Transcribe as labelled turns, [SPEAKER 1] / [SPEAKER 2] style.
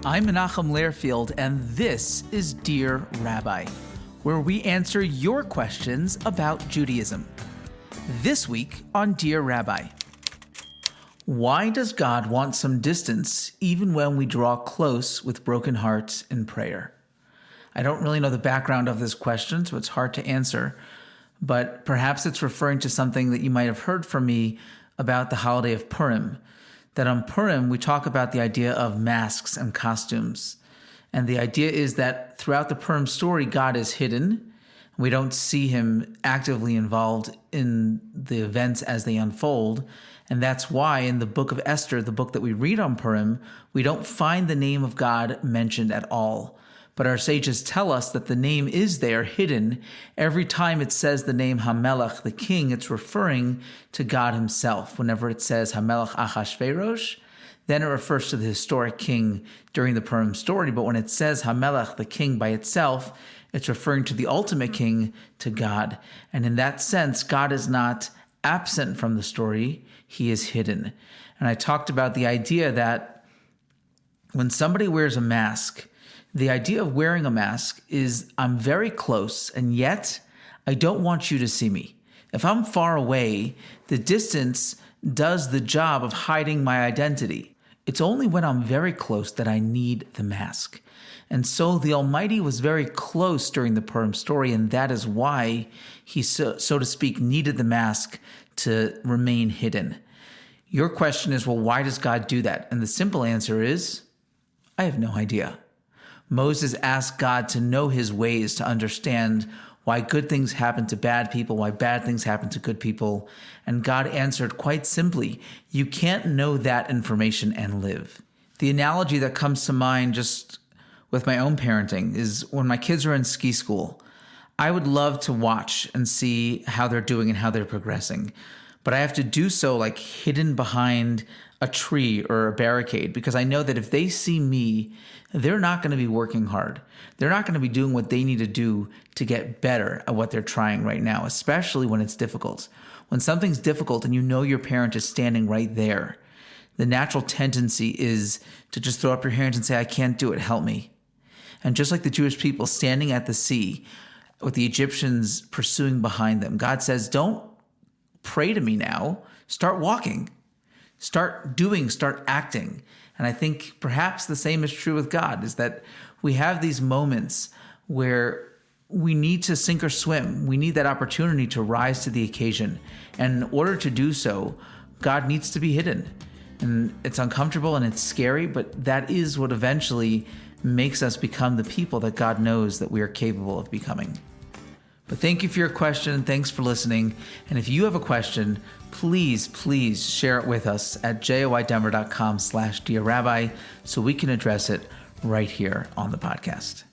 [SPEAKER 1] I'm Menachem Learfield, and this is Dear Rabbi, where we answer your questions about Judaism. This week on Dear Rabbi, why does God want some distance even when we draw close with broken hearts in prayer? I don't really know the background of this question, so it's hard to answer, but perhaps it's referring to something that you might have heard from me about the holiday of Purim. That on Purim, we talk about the idea of masks and costumes. And the idea is that throughout the Purim story, God is hidden. We don't see him actively involved in the events as they unfold. And that's why in the book of Esther, the book that we read on Purim, we don't find the name of God mentioned at all. But our sages tell us that the name is there, hidden. Every time it says the name Hamelech, the king, it's referring to God himself. Whenever it says Hamelech Achashverosh, then it refers to the historic king during the Purim story. But when it says Hamelech, the king by itself, it's referring to the ultimate king, to God. And in that sense, God is not absent from the story, he is hidden. And I talked about the idea that when somebody wears a mask, the idea of wearing a mask is I'm very close, and yet I don't want you to see me. If I'm far away, the distance does the job of hiding my identity. It's only when I'm very close that I need the mask. And so the Almighty was very close during the Purim story, and that is why he, so to speak, needed the mask to remain hidden. Your question is, well, why does God do that? And the simple answer is, I have no idea. Moses asked God to know his ways, to understand why good things happen to bad people, why bad things happen to good people. And God answered quite simply, you can't know that information and live. The analogy that comes to mind just with my own parenting is when my kids are in ski school, I would love to watch and see how they're doing and how they're progressing. But I have to do so like hidden behind a tree or a barricade, because I know that if they see me, they're not going to be working hard. They're not going to be doing what they need to do to get better at what they're trying right now, especially when it's difficult. When something's difficult and you know your parent is standing right there, the natural tendency is to just throw up your hands and say, I can't do it, help me. And just like the Jewish people standing at the sea with the Egyptians pursuing behind them, God says, don't pray to me now, start walking. Start doing, start acting. And I think perhaps the same is true with God, is that we have these moments where we need to sink or swim. We need that opportunity to rise to the occasion. And in order to do so, God needs to be hidden. And it's uncomfortable and it's scary, but that is what eventually makes us become the people that God knows that we are capable of becoming. But thank you for your question, and thanks for listening. And if you have a question, please share it with us at joydenver.com/dearrabbi so we can address it right here on the podcast.